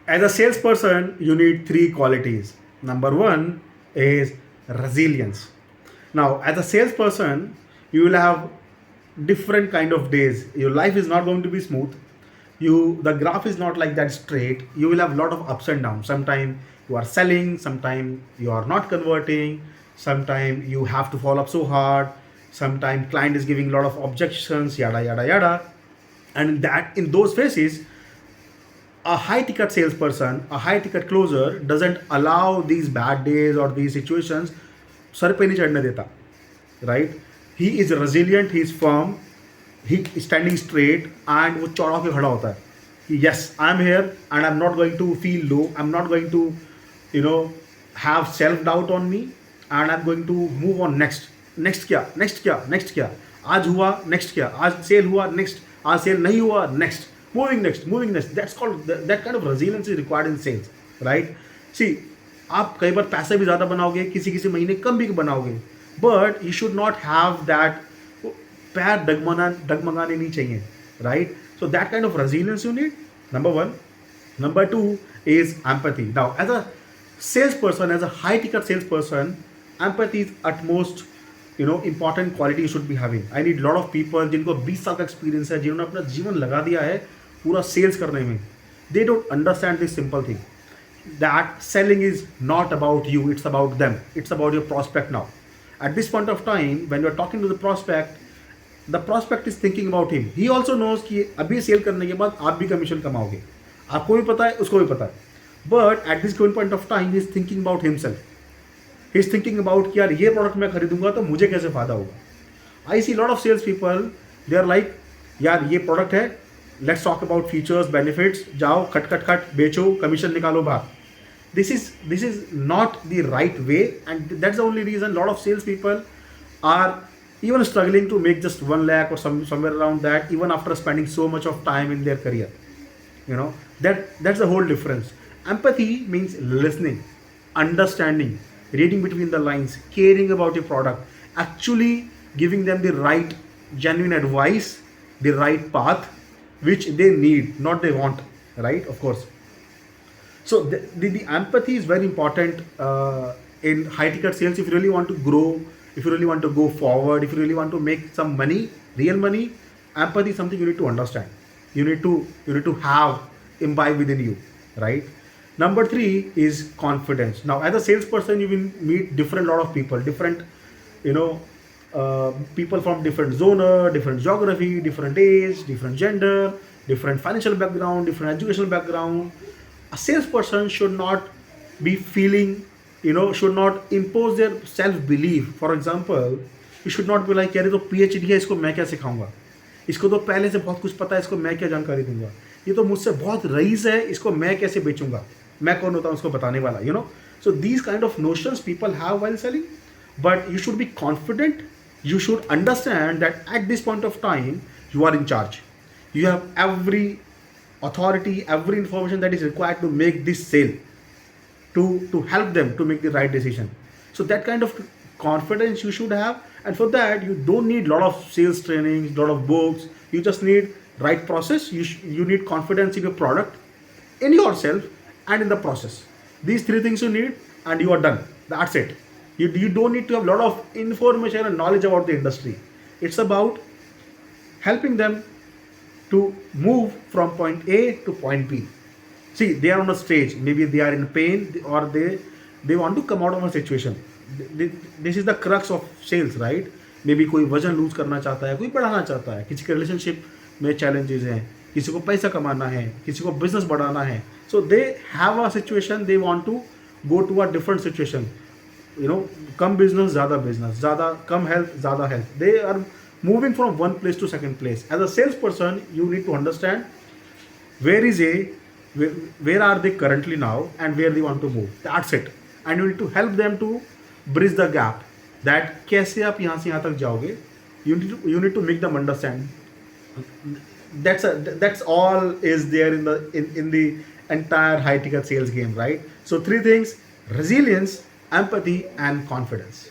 As a salesperson, you need three qualities. Number one is resilience. Now, as a salesperson, you will have different kind of days. Your life is not going to be smooth. The graph is not like that straight. You will have a lot of ups and downs. Sometimes you are selling, sometimes you are not converting, sometimes you have to follow up so hard, sometimes client is giving a lot of objections, yada yada yada. And that in those phases, a high ticket salesperson, a high ticket closer doesn't allow these bad days or these situations sir पे नहीं चढ़ने देता, right? He is resilient, he is firm, he is standing straight and वो चौड़ा के खड़ा होता है कि yes, I am here and I am not going to feel low, I am not going to have self doubt on me and I am going to move on next. Next क्या, next क्या, next क्या, आज हुआ, next क्या, आज cell हुआ, next, आज cell नहीं हुआ, next, moving next, moving next. That's called that kind of resilience is required in sales, right? See, आप कई बार पैसे भी ज़्यादा बनाओगे, किसी किसी महीने कम भी बनाओगे, but you should not have that पैर डगमगाने नहीं चाहिए, right? So that kind of resilience you need. Number one. Number two is empathy. Now, as a salesperson, as a high ticket salesperson, empathy is utmost important quality you should be having. I need lot of people जिनको 20 साल का experience है, जिन्होंने अपना जीवन लगा दिया है पूरा सेल्स करने में. They don't understand this simple thing, that selling is not about you, it's about them, it's about your prospect now. At this point of time, when you're talking to the prospect is thinking about him. He also knows कि अभी cell करने के बाद आप भी commission कमाओगे, आपको भी पता है, उसको भी पता है. But at this point of time, he is thinking about himself. He is thinking about कि यार ये प्रोडक्ट मैं खरीदूंगा तो मुझे कैसे फ़ायदा होगा. I see lot of sales people, they are like यार ये प्रोडक्ट है, let's talk about features, benefits, जाओ खट बेचो, कमीशन निकालो बाहर. This is not the right way, and that's the only reason lot of sales people are even struggling to make just 1 lakh or somewhere around that, even after spending so much of time in their career. That's the whole difference. Empathy means listening, understanding, reading between the lines, caring about your product, actually giving them the right genuine advice, the right path which they need, not they want, right? Of course. So the empathy is very important in high ticket sales. If you really want to grow, if you really want to go forward, if you really want to make some money, real money, empathy is something you need to understand. You need to have imbibe within you, right? Number 3 is confidence. Now, as a salesperson, you will meet different lot of people, different, people from different zone, different geography, different age, different gender, different financial background, different educational background. A salesperson should not be feeling, should not impose their self-belief. For example, you should not be like, यार ये तो PhD है, इसको मैं क्या सिखाऊंगा, इसको तो पहले से बहुत कुछ पता है, इसको मैं क्या जानकारी दूंगा, ये तो मुझसे बहुत रईस है, इसको मैं कैसे बेचूंगा, मैं कौन होता हूँ उसको बताने वाला. So these kind of notions people have while selling, but you should be confident. You should understand that at this point of time you are in charge. You have every authority, every information that is required to make this sale, to help them to make the right decision. So that kind of confidence you should have, and for that you don't need a lot of sales trainings, lot of books. You just need right process. You need confidence in your product, in yourself, and in the process. These 3 things you need, and you are done. That's it. You don't need to have a lot of information and knowledge about the industry. It's about helping them to move from point A to point B. See, they are on a stage. Maybe they are in pain, or they want to come out of a situation. This is the crux of sales, right? Maybe कोई वजन loose करना चाहता है, कोई बढ़ाना चाहता है, किसी के रिलेशनशिप में चैलेंजेस हैं, किसी को पैसा कमाना है, किसी को बिजनेस बढ़ाना है. So they have a situation, they want to go to a different situation. Come business ज़्यादा, कम हेल्थ ज़्यादा health. They are moving from one place to second place. As a salesperson, you need to understand where are they currently now and where they want to move. That's it. And you need to help them to bridge the gap. That कैसे आप यहाँ से यहाँ तक जाओगे. You need to make them understand. That's all is there in the entire high ticket sales game, right? So 3 things: resilience, empathy, and confidence.